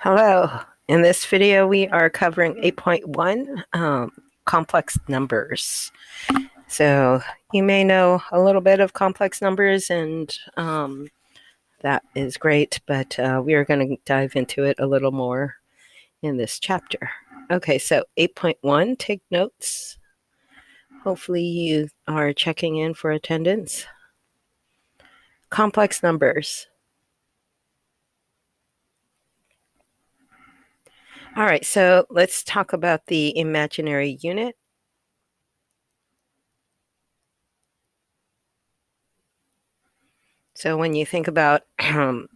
Hello. In this video, we are covering 8.1 complex numbers. So you may know a little bit of complex numbers, and that is great, but we are going to dive into it a little more in this chapter. Okay, so 8.1, take notes. Hopefully, you are checking in for attendance. Complex numbers. All right, so let's talk about the imaginary unit. So when you think about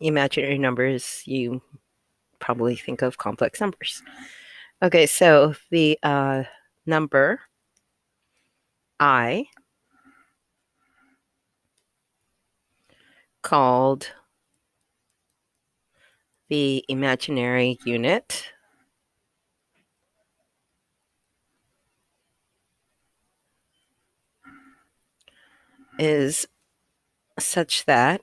imaginary numbers, you probably think of complex numbers. Okay, so the number I, called the imaginary unit, is such that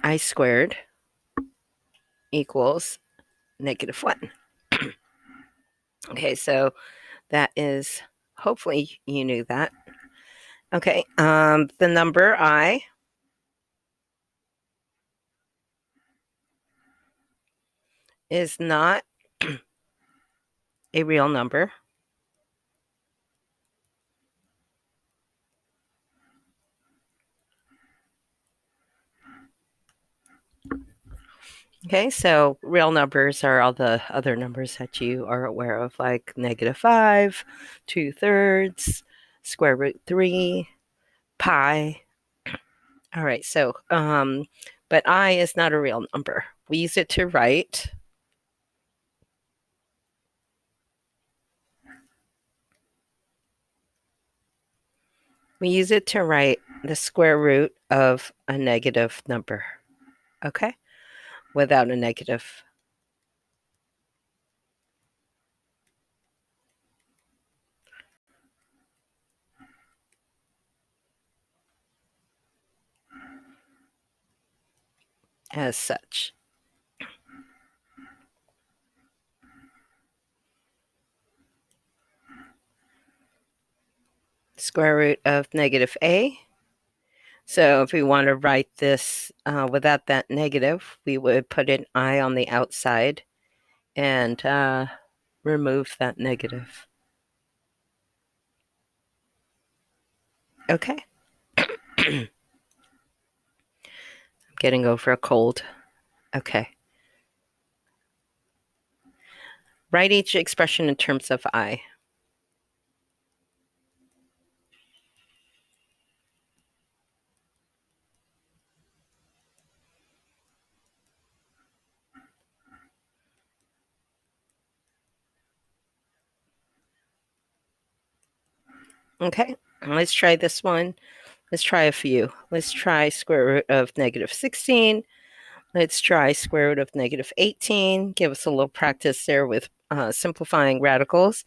I squared equals -1. Okay, so that is, hopefully you knew that. Okay, the number I is not a real number. Okay, so real numbers are all the other numbers that you are aware of, like -5, 2/3, square root 3, pi. All right, so, but I is not a real number. We use it to write the square root of a negative number, okay, without a negative. As such. Square root of -a. So if we want to write this without that negative, we would put an I on the outside and remove that negative. Okay. I'm getting over a cold. Okay. Write each expression in terms of I. Okay, let's try this one. Let's try a few. Let's try square root of -16. Let's try square root of -18. Give us a little practice there with simplifying radicals.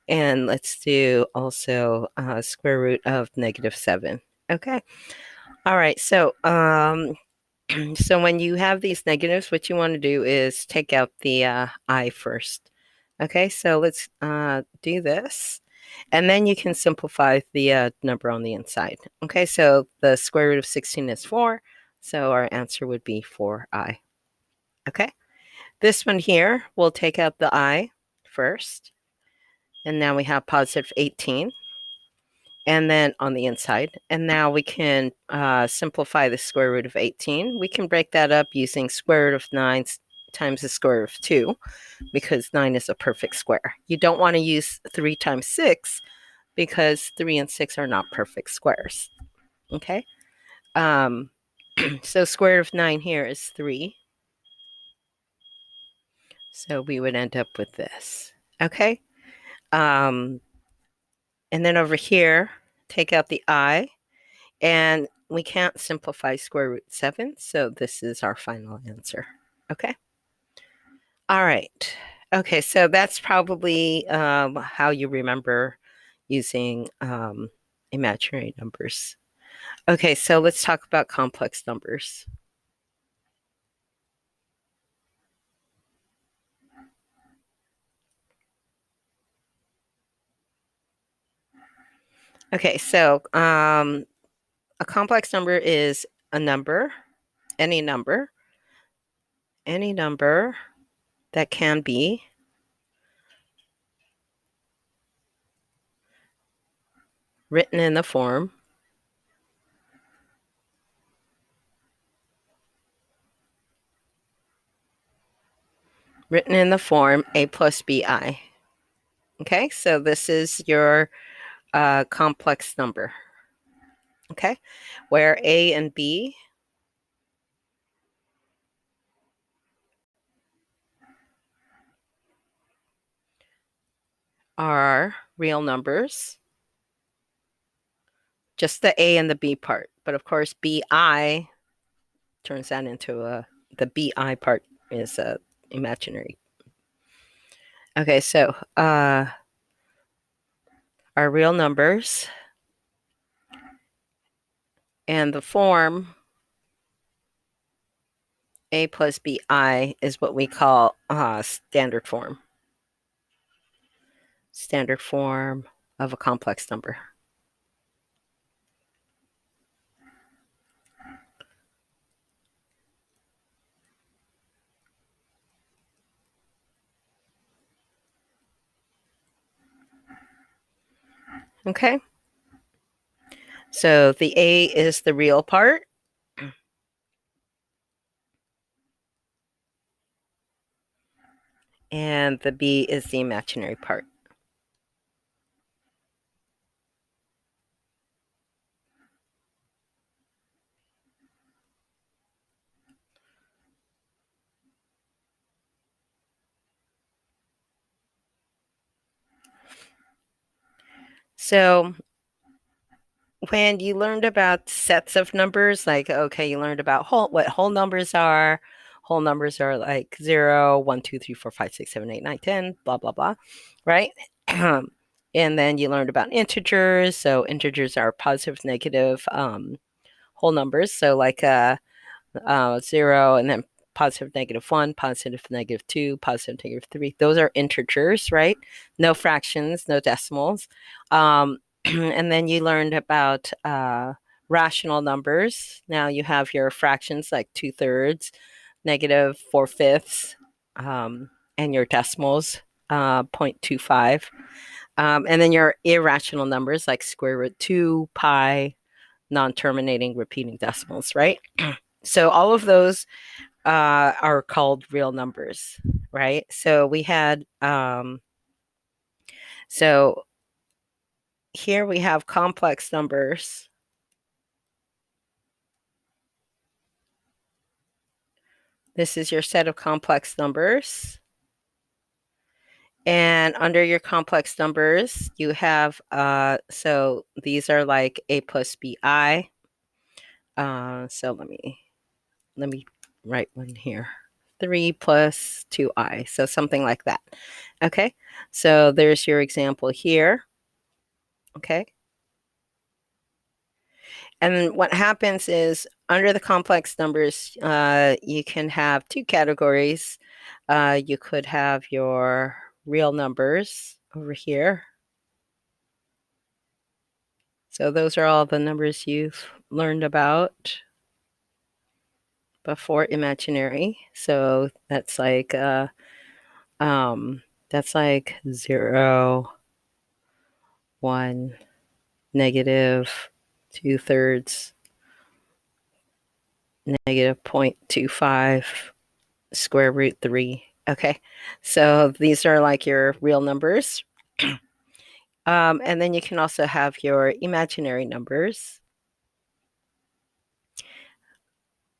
And let's do also square root of -7. Okay. All right. So, so when you have these negatives, what you want to do is take out the I first. Okay. So let's do this. And then you can simplify the number on the inside. Okay. So the square root of 16 is 4. So our answer would be 4i. Okay. This one here, we'll take out the I first. And now we have positive 18. And then on the inside. And now we can simplify the square root of 18. We can break that up using square root of 9 times the square root of 2, because 9 is a perfect square. You don't want to use 3 times 6, because 3 and 6 are not perfect squares. Okay? So square root of 9 here is 3. So we would end up with this. Okay? And then over here, take out the I, and we can't simplify square root 7, so this is our final answer. Okay? All right. Okay, so that's probably how you remember using imaginary numbers. Okay, so let's talk about complex numbers. Okay, so a complex number is a number, any number, any number that can be written in the form a plus bi. Okay, so this is your complex number. Okay, where a and b are real numbers, just the a and the b part. But of course, bi turns that into the bi part is imaginary. Okay, so are real numbers, and the form a plus bi is what we call standard form of a complex number. Okay, so the a is the real part, and the b is the imaginary part. So when you learned about sets of numbers, like, okay, you learned about what whole numbers are. Whole numbers are like 0, 1, 2, 3, 4, 5, 6, 7, 8, 9, 10, blah, blah, blah, right? And then you learned about integers. So integers are positive, negative whole numbers. So like 0 and then positive -1, positive -2, positive -3. Those are integers, right? No fractions, no decimals. And then you learned about rational numbers. Now you have your fractions like 2/3, -4/5, and your decimals, 0.25. And then your irrational numbers like square root 2, pi, non-terminating repeating decimals, right? So all of those are called real numbers, right? So we had, so here we have complex numbers. This is your set of complex numbers. And under your complex numbers, you have, so these are like a plus bi. So let me write one here. 3 plus 2i, so something like that. Okay, so there's your example here. Okay. And what happens is under the complex numbers, you can have two categories. You could have your real numbers over here. So those are all the numbers you've learned about before imaginary. So that's like 0, 1, negative 2/3, negative 0.25, square root 3. Okay, so these are like your real numbers. And then you can also have your imaginary numbers.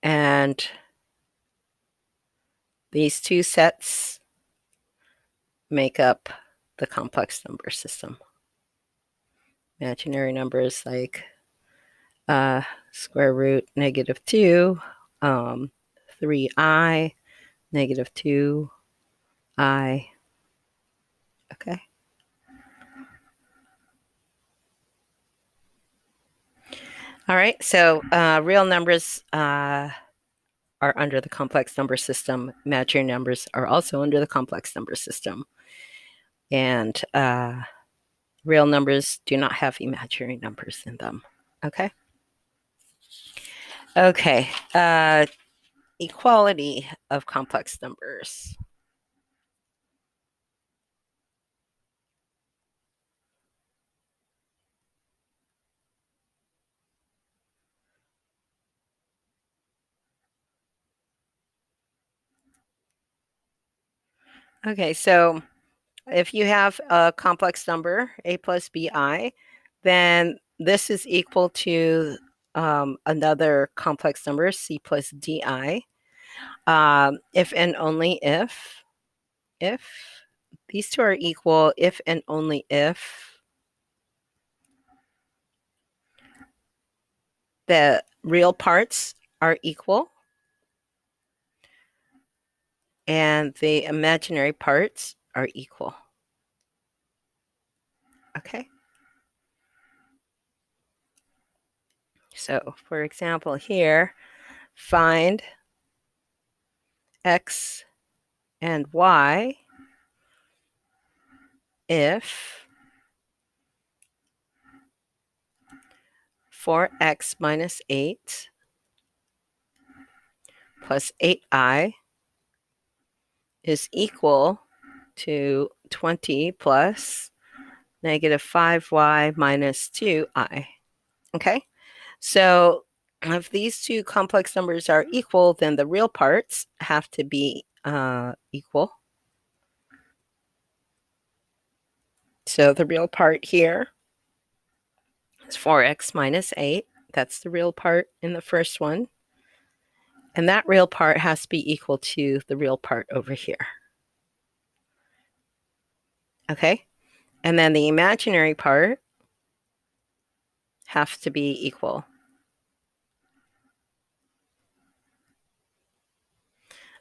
And these two sets make up the complex number system. Imaginary numbers like square root -2, 3i, -2i. Okay. All right, so real numbers are under the complex number system. Imaginary numbers are also under the complex number system. And real numbers do not have imaginary numbers in them. Okay? Okay. Equality of complex numbers. Okay, so if you have a complex number, a plus bi, then this is equal to another complex number, c plus di. If and only if these two are equal, if and only if the real parts are equal and the imaginary parts are equal. Okay. So, for example, here, find x and y if 4x minus 8 plus 8i is equal to 20 plus negative 5y minus 2i. Okay, so if these two complex numbers are equal, then the real parts have to be equal. So the real part here is 4x minus 8. That's the real part in the first one. And that real part has to be equal to the real part over here. Okay? And then the imaginary part has to be equal.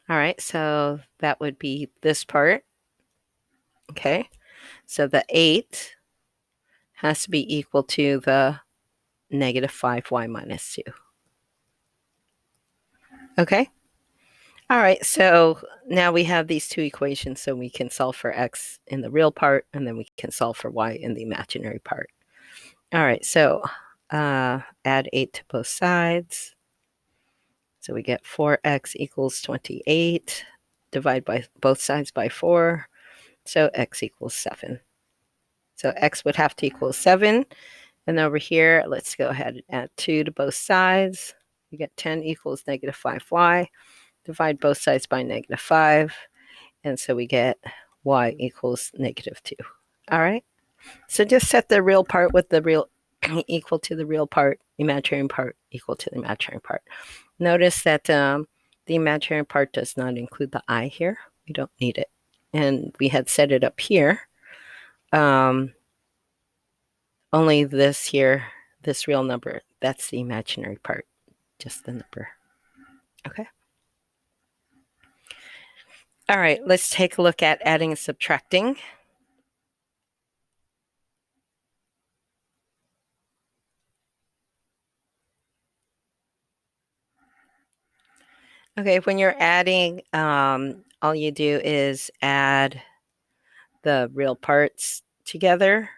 All right, so that would be this part. Okay, so the 8 has to be equal to the negative 5y minus 2. Okay? All right, so now we have these two equations, so we can solve for x in the real part, and then we can solve for y in the imaginary part. All right, so add 8 to both sides. So we get 4x equals 28. Divide by both sides by 4. So x equals 7. So x would have to equal 7. And over here, let's go ahead and add 2 to both sides. We get 10 equals negative 5y. Divide both sides by negative 5. And so we get y equals negative 2. All right. So just set the real part with the real equal to the real part, imaginary part equal to the imaginary part. Notice that the imaginary part does not include the I here. We don't need it. And we had set it up here. Only this here, this real number, that's the imaginary part, just the number. Okay. All right, let's take a look at adding and subtracting. Okay, when you're adding, all you do is add the real parts together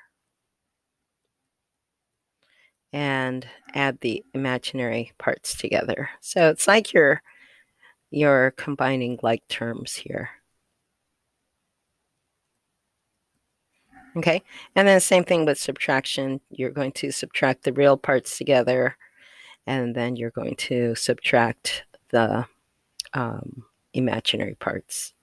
and add the imaginary parts together. So it's like you're combining like terms here. Okay, and then same thing with subtraction. You're going to subtract the real parts together, and then you're going to subtract the imaginary parts.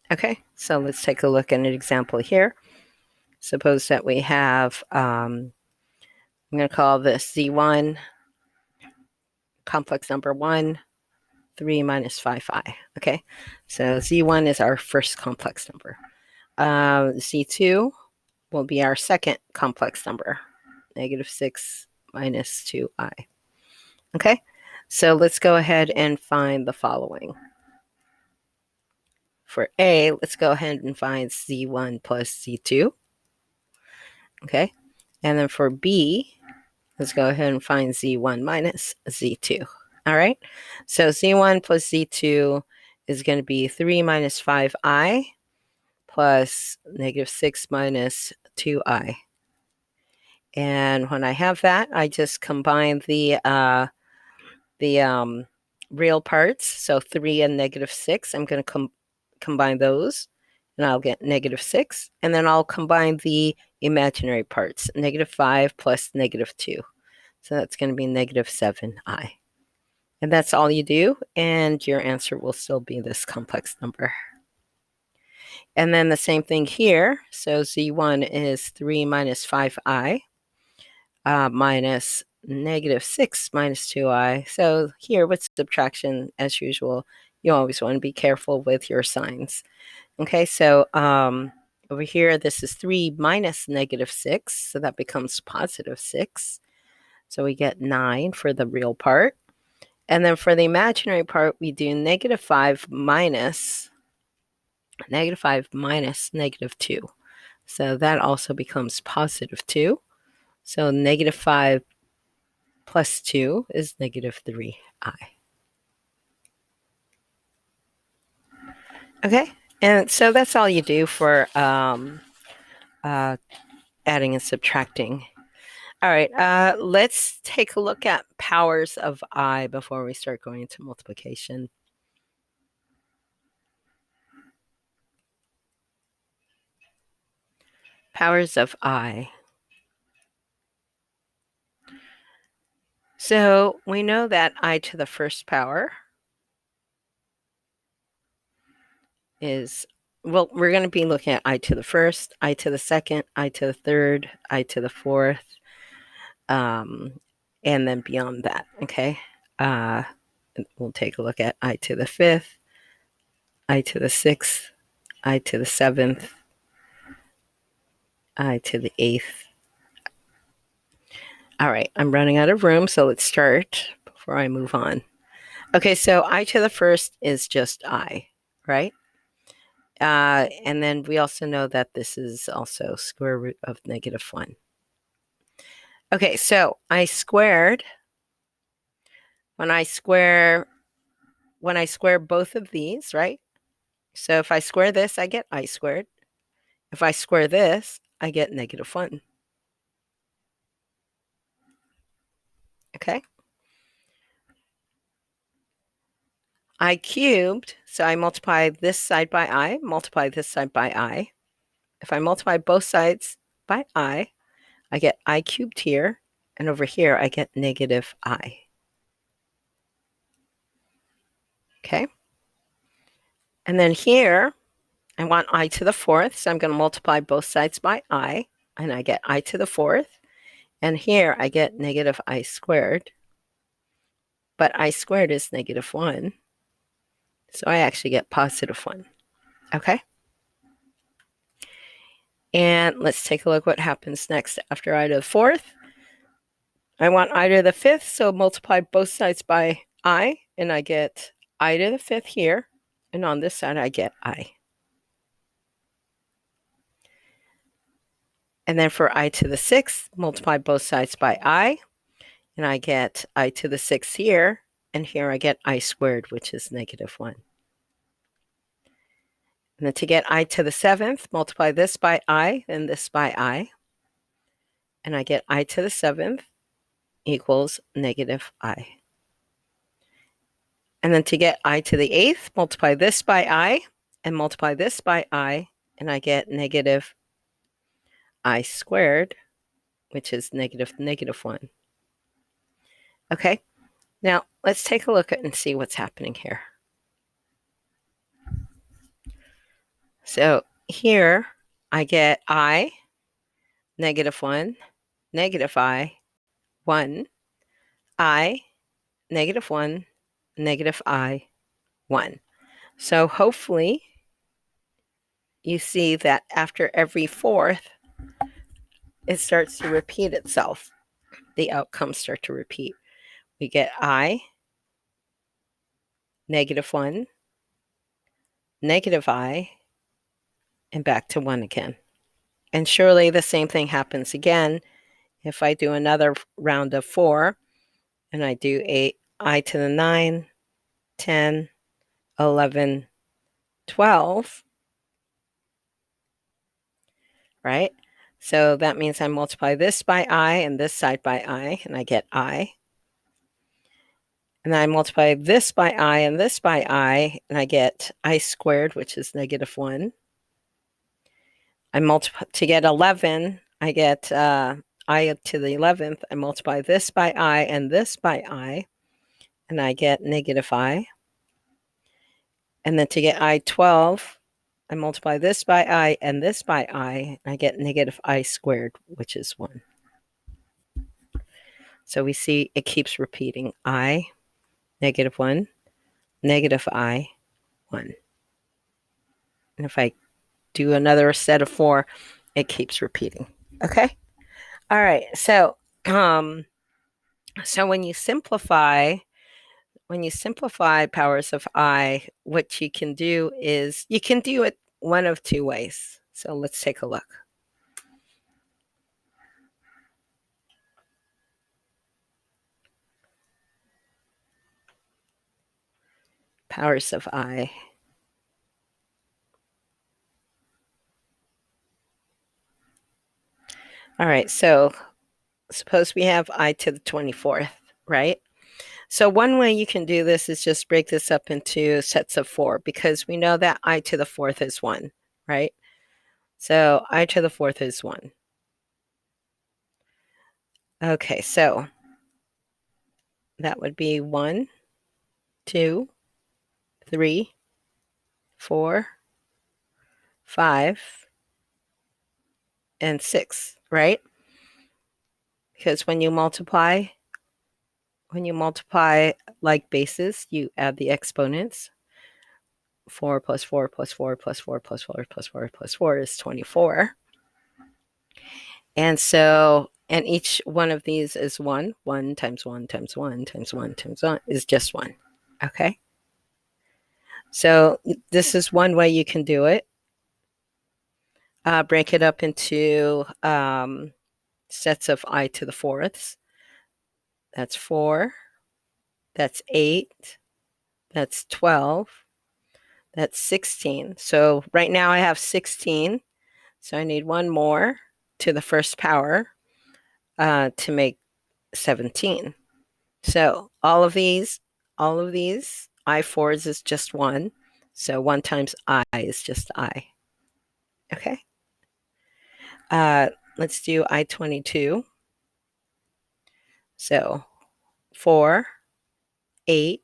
Okay, so let's take a look at an example here. Suppose that we have, I'm going to call this Z1, complex number 1, 3 minus 5i. Okay, so Z1 is our first complex number. Z2 will be our second complex number, negative 6 minus 2i. Okay, so let's go ahead and find the following. For A, let's go ahead and find Z1 plus Z2. Okay, and then for B, let's go ahead and find Z1 minus Z2. All right, so Z1 plus Z2 is going to be 3 minus 5I plus negative 6 minus 2I. And when I have that, I just combine the real parts. So 3 and negative 6, I'm going to combine those, and I'll get negative 6. And then I'll combine the imaginary parts, negative 5 plus negative 2. So that's going to be negative 7I. And that's all you do, and your answer will still be this complex number. And then the same thing here. So Z1 is 3 minus 5I minus negative 6 minus 2I. So here with subtraction, as usual, you always want to be careful with your signs. Okay, so over here, this is 3 minus negative 6, so that becomes positive 6. So we get 9 for the real part. And then for the imaginary part, we do negative 5 minus negative 2. So that also becomes positive 2. So negative 5 plus 2 is negative 3I. Okay, and so that's all you do for adding and subtracting. All right, let's take a look at powers of I before we start going into multiplication. Powers of I. So we know that I to the first power is, well, we're going to be looking at I to the first, I to the second, I to the third, I to the fourth, and then beyond that, okay? We'll take a look at I to the fifth, I to the sixth, I to the seventh, I to the eighth. All right, I'm running out of room, so let's start before I move on. Okay, so I to the first is just I, right? And then we also know that this is also square root of negative 1. Okay, so I squared, when I square both of these, right? So if I square this, I get I squared. If I square this, I get negative 1. Okay? I cubed, so I multiply this side by I, multiply this side by I. If I multiply both sides by I get I cubed here, and over here I get negative I. Okay? And then here, I want I to the fourth, so I'm going to multiply both sides by I, and I get I to the fourth. And here I get negative I squared, but I squared is negative 1, so I actually get positive 1. Okay? And let's take a look what happens next after I to the fourth. I want I to the fifth, so multiply both sides by I, and I get I to the fifth here, and on this side I get I. And then for I to the sixth, multiply both sides by I, and I get I to the sixth here, and here I get I squared, which is negative 1. And then to get I to the seventh, multiply this by I and this by I, and I get I to the seventh equals negative I. And then to get I to the eighth, multiply this by I and multiply this by I, and I get negative I squared, which is negative 1. Okay, now let's take a look at and see what's happening here. So here I get I, negative 1, negative I, 1, I, negative 1, negative I, 1. So hopefully you see that after every fourth, it starts to repeat itself. The outcomes start to repeat. we get I, -1, -I, and back to 1 again. And surely the same thing happens again if I do another round of 4, and I do I to the 9, 10, 11, 12, right? So that means I multiply this by I and this side by I, and I get I. And then I multiply this by I and this by I, and I get I squared, which is -1. I multiply to get 11, I get I to the 11th. I multiply this by I and this by I, and I get -I. And then to get I12, I multiply this by I and this by I, and I get -I squared, which is 1. So we see it keeps repeating I, -1, -I, 1. And if I do another set of 4, it keeps repeating. Okay? All right. So when you simplify powers of I, what you can do is you can do it one of two ways. So let's take a look. Powers of I. All right, so suppose we have I to the 24th, right? So one way you can do this is just break this up into sets of 4, because we know that I to the 4th is 1, right? So I to the 4th is 1. Okay, so that would be 1, 2, 3, 4, 5, and 6, right? Because when you multiply like bases, you add the exponents. 4 plus 4 plus 4 plus 4 plus 4 plus 4 plus 4 is 24. And so, and each one of these is 1. 1 times 1 times 1 times 1 times 1 is just 1. Okay? So this is one way you can do it. Break it up into sets of I to the 4ths. That's 4. That's 8. That's 12. That's 16. So right now I have 16. So I need one more to the first power to make 17. So all of these I4s is just 1. So 1 times I is just I. Okay. Let's do I22. So 4, 8,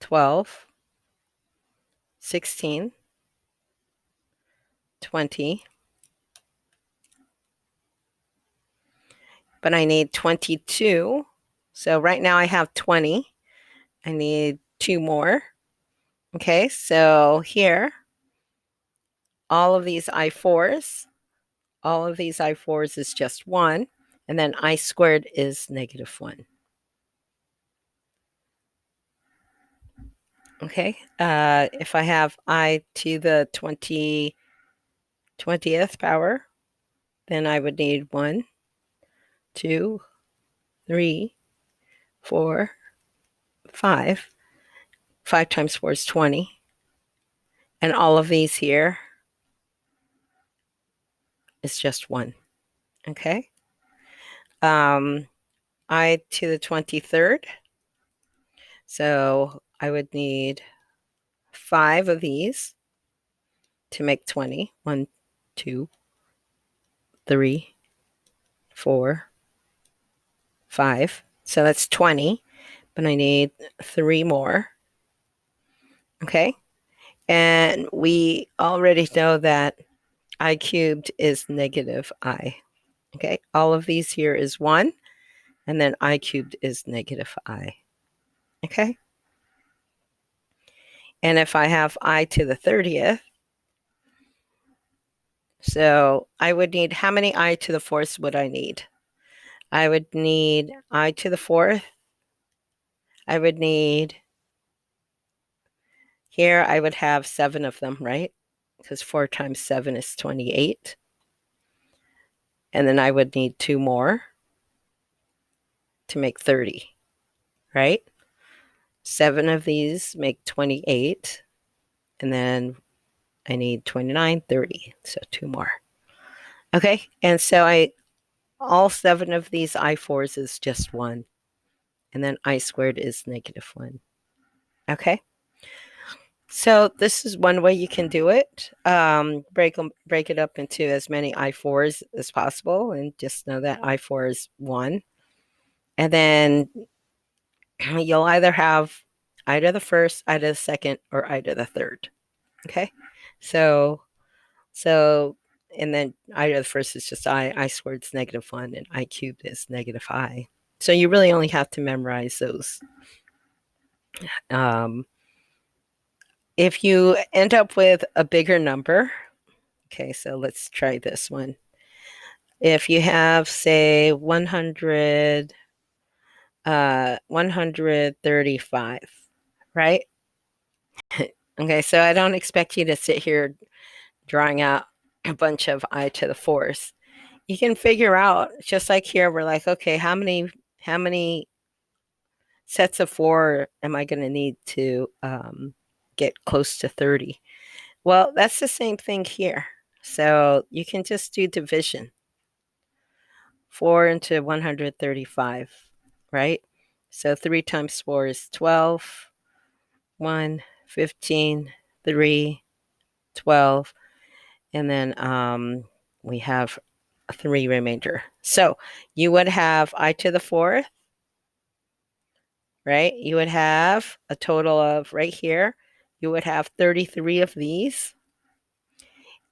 12, 16, 20. But I need 22. So right now I have 20. I need 2 more. Okay, so here, all of these I4s is just 1. And then I squared is -1. Okay, if I have I to the 20th power, then I would need 1, 2, 3, 4, 5. 5 times 4 is 20. And all of these here is just 1. Okay. I to the 23rd. So I would need 5 of these to make 20. 1, 2, 3, 4, 5. So that's 20. But I need 3 more. Okay. And we already know that I cubed is -I. Okay. All of these here is 1. And then I cubed is -I. Okay. And if I have I to the 30th, so I would need, how many I to the 4th would I need? I would need I to the 4th I would need, here I would have 7 of them, right? Because 4 times 7 is 28. And then I would need 2 more to make 30, right? 7 of these make 28. And then I need 29, 30. So 2 more. Okay. And so all 7 of these I4s is just 1. And then I squared is -1. Okay. So this is one way you can do it. Break it up into as many I4s as possible, and just know that I4 is 1. And then you'll either have I to the first, I to the second, or I to the third. Okay. So and then I to the first is just I squared is -1, and I cubed is -I. So you really only have to memorize those. If you end up with a bigger number, okay, so let's try this one. If you have, say, 135, right? Okay, so I don't expect you to sit here drawing out a bunch of I to the fourth. You can figure out, just like here, we're like, okay, how many sets of 4 am I going to need to get close to 30? Well, that's the same thing here. So you can just do division. 4 into 135, right? So 3 times 4 is 12. 1, 15, 3, 12. And then we have a 3 remainder. So you would have I to the 4th, right? You would have a total of, right here, you would have 33 of these.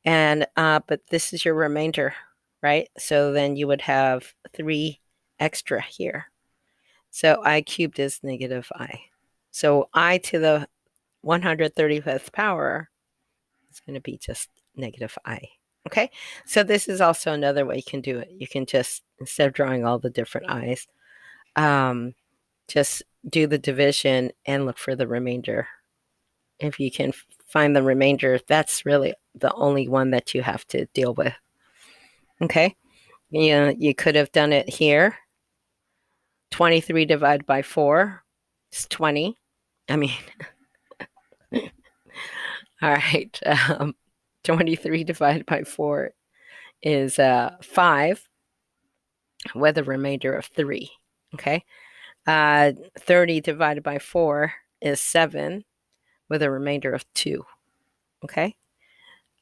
And but this is your remainder, right? So then you would have 3 extra here. So I cubed is -I. So I to the 135th power is going to be just -I. Okay, so this is also another way you can do it. You can just, instead of drawing all the different i's, just do the division and look for the remainder. If you can find the remainder, that's really the only one that you have to deal with. Okay, you could have done it here. 23 divided by 4 is 20. I mean, all right. 23 divided by 4 is 5 with a remainder of 3. Okay. 30 divided by 4 is 7 with a remainder of 2. Okay.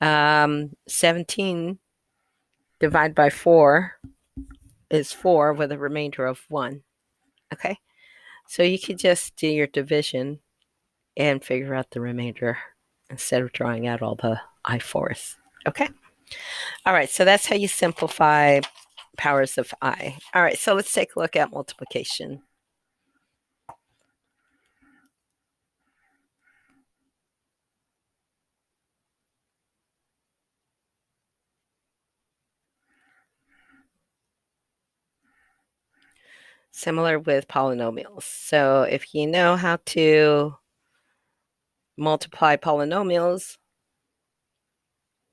17 divided by 4 is 4 with a remainder of 1. Okay. So you could just do your division and figure out the remainder instead of drawing out all the I4s. Okay. All right. So that's how you simplify powers of I. All right. So let's take a look at multiplication. Similar with polynomials. So if you know how to multiply polynomials,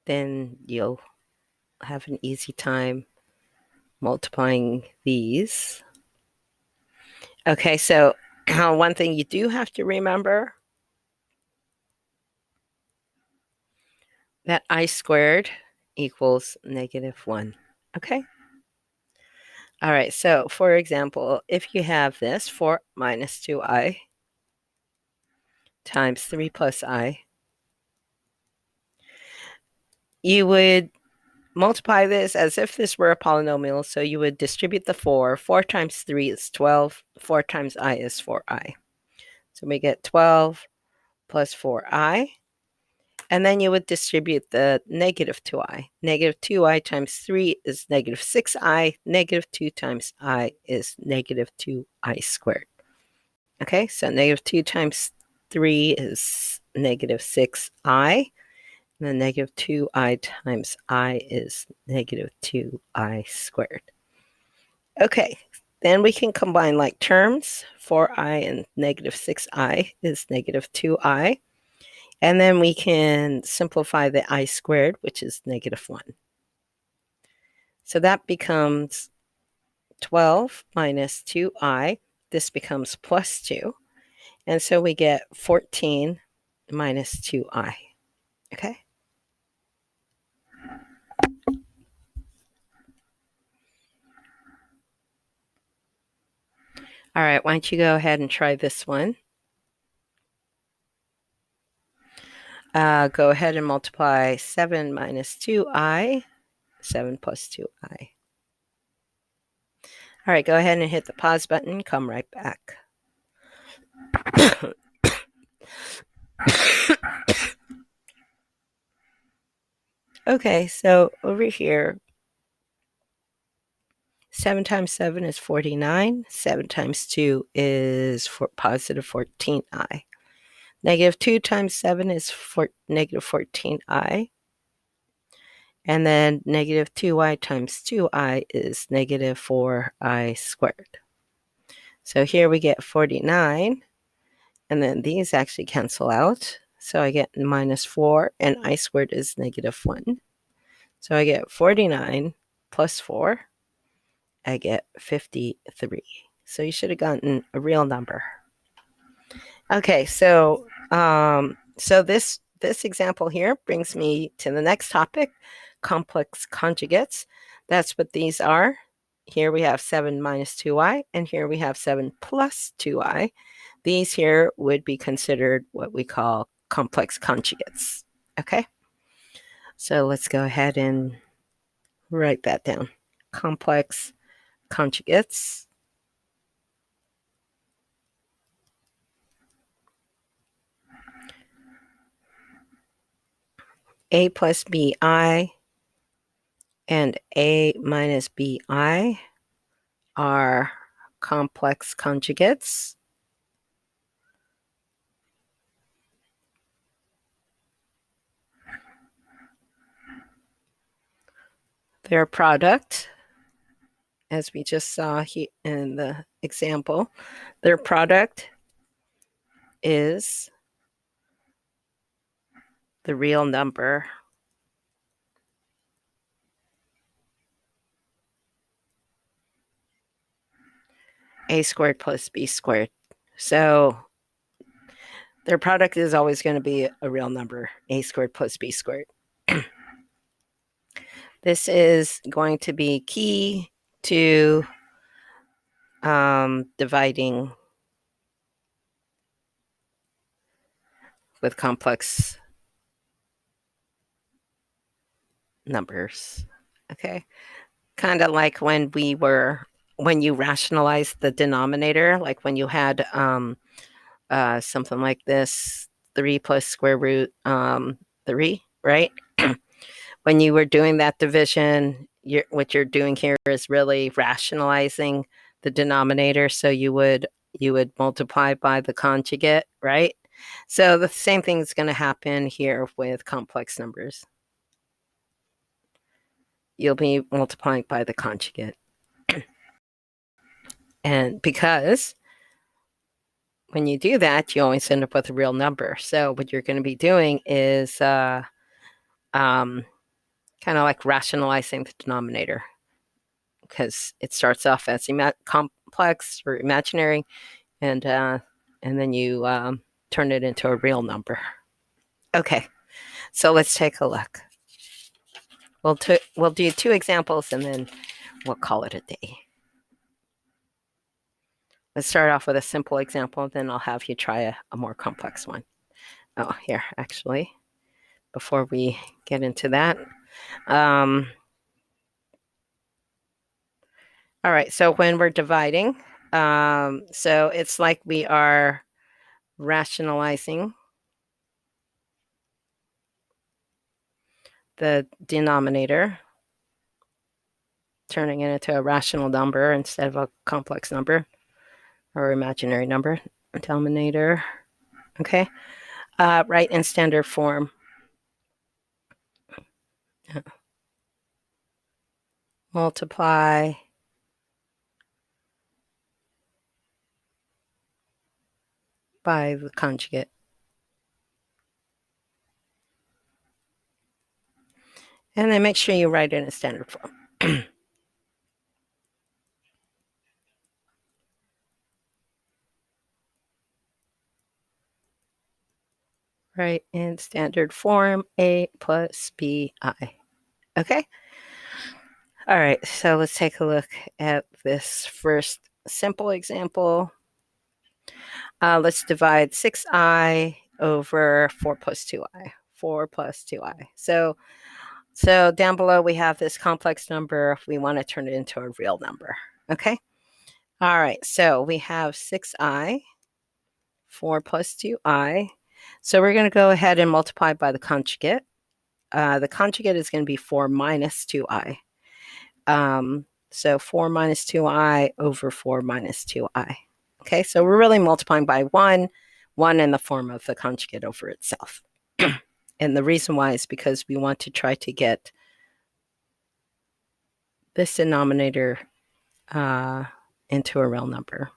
then you'll have an easy time multiplying these. Okay, so one thing you do have to remember, that I squared equals -1. Okay? All right, so for example, if you have this, 4 minus 2i times 3 plus I, you would multiply this as if this were a polynomial. So you would distribute the 4. 4 times 3 is 12. 4 times I is 4i. So we get 12 plus 4i. And then you would distribute the -2i. -2i times 3 is -6i. -2 times I is -2i squared. Okay, so -2 times 3 is -6i. And then -2i times I is -2i squared. Okay, Then we can combine like terms. 4i and negative 6i is negative 2i. And then we can simplify the I squared, which is negative 1. So that becomes 12 minus 2i. This becomes plus 2. And so we get 14 minus 2i. Okay. All right, why don't you go ahead and try this one. Go ahead and multiply 7 minus 2i, 7 plus 2i. All right, go ahead and hit the pause button. Come right back. Okay, so over here, 7 times 7 is 49. 7 times 2 is positive 14i. Negative 2 times 7 is negative 14i. And then negative 2i times 2i is negative 4i squared. So here we get 49. And then these actually cancel out. So I get minus 4, and I squared is negative 1. So I get 49 plus 4. I get 53. So you should have gotten a real number. Okay, so this example here brings me to the next topic, complex conjugates. That's what these are. Here we have 7 minus 2i, and here we have 7 plus 2i. These here would be considered what we call complex conjugates. Okay, so let's go ahead and write that down. Complex conjugates. A plus bi and a minus bi are complex conjugates. Their product, as we just saw here in the example, their product is the real number a squared plus b squared. So their product is always going to be a real number, a squared plus b squared. This is going to be key to dividing with complex numbers. Okay, kind of like when you rationalize the denominator, like when you had something like this, 3 plus square root 3, right? When you were doing that division, what you're doing here is really rationalizing the denominator. So you would multiply by the conjugate, right? So the same thing is going to happen here with complex numbers. You'll be multiplying by the conjugate. And because when you do that, you always end up with a real number. So what you're going to be doing is kind of like rationalizing the denominator, because it starts off as complex or imaginary, and then you turn it into a real number. Okay, so let's take a look. We'll do 2 examples, and then we'll call it a day. Let's start off with a simple example, then I'll have you try a more complex one. Oh, here, actually, before we get into that. All right, so when we're dividing, so it's like we are rationalizing the denominator, turning it into a rational number instead of a complex number or imaginary number. Denominator, okay? Write in standard form. Multiply by the conjugate. And then make sure you write it in standard form. Right, in standard form, A plus BI. Okay. All right, so let's take a look at this first simple example. Let's divide 6i over 4 plus 2i. 4 plus 2i. So down below we have this complex number. We want to turn it into a real number. Okay. All right, so we have 6i, 4 plus 2i. So we're going to go ahead and multiply by the conjugate. The conjugate is going to be 4 minus 2i. So 4 minus 2i over 4 minus 2i. Okay, so we're really multiplying by 1 in the form of the conjugate over itself. And the reason why is because we want to try to get this denominator into a real number.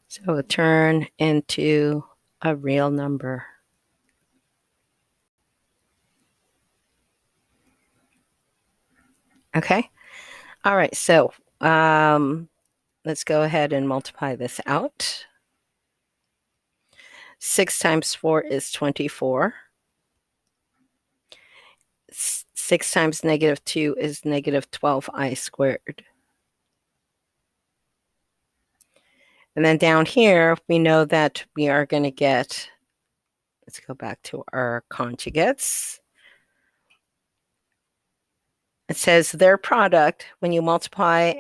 So it'll turn into a real number. Okay. All right. So let's go ahead and multiply this out. 6 times 4 is 24. 6 times negative 2 is negative 12i squared. And then down here, we know that we are going to get, let's go back to our conjugates. It says their product, when you multiply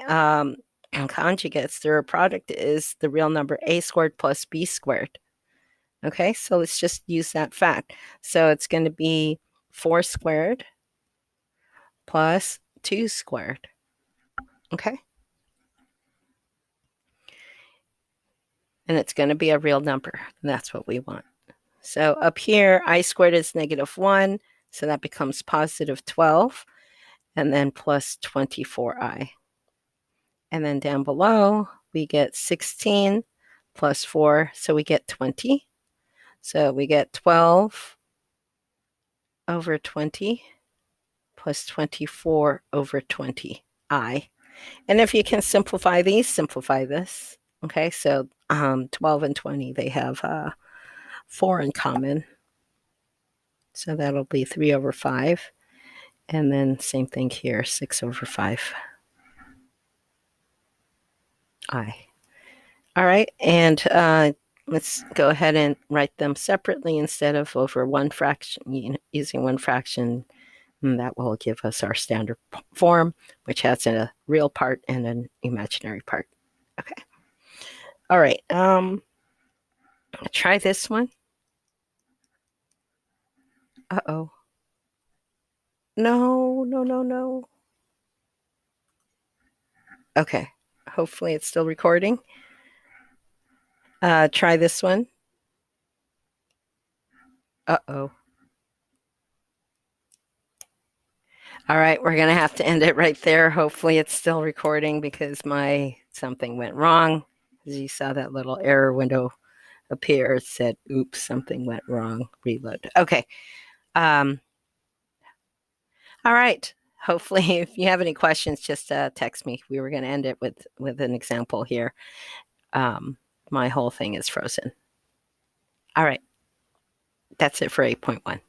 conjugates, their product is the real number a squared plus b squared. Okay, so let's just use that fact. So it's going to be 4 squared plus 2 squared. Okay. And it's going to be a real number. And that's what we want. So up here, I squared is negative 1. So that becomes positive 12. And then plus 24i. And then down below, we get 16 plus 4. So we get 20. So we get 12 over 20 plus 24 over 20i. And if you can simplify these, simplify this. Okay, so 12 and 20, they have 4 in common. So that'll be 3 over 5. And then same thing here, 6 over 5i. All right, and let's go ahead and write them separately instead of over one fraction, using one fraction. And that will give us our standard form, which has a real part and an imaginary part. Okay. All right. Try this one. Uh-oh. No. Okay. Hopefully it's still recording. Try this one. Uh-oh. All right, we're going to have to end it right there. Hopefully it's still recording because something went wrong. As you saw that little error window appear, it said, oops, something went wrong. Reload. Okay. All right. Hopefully, if you have any questions, just text me. We were going to end it with an example here. My whole thing is frozen. All right. That's it for 8.1.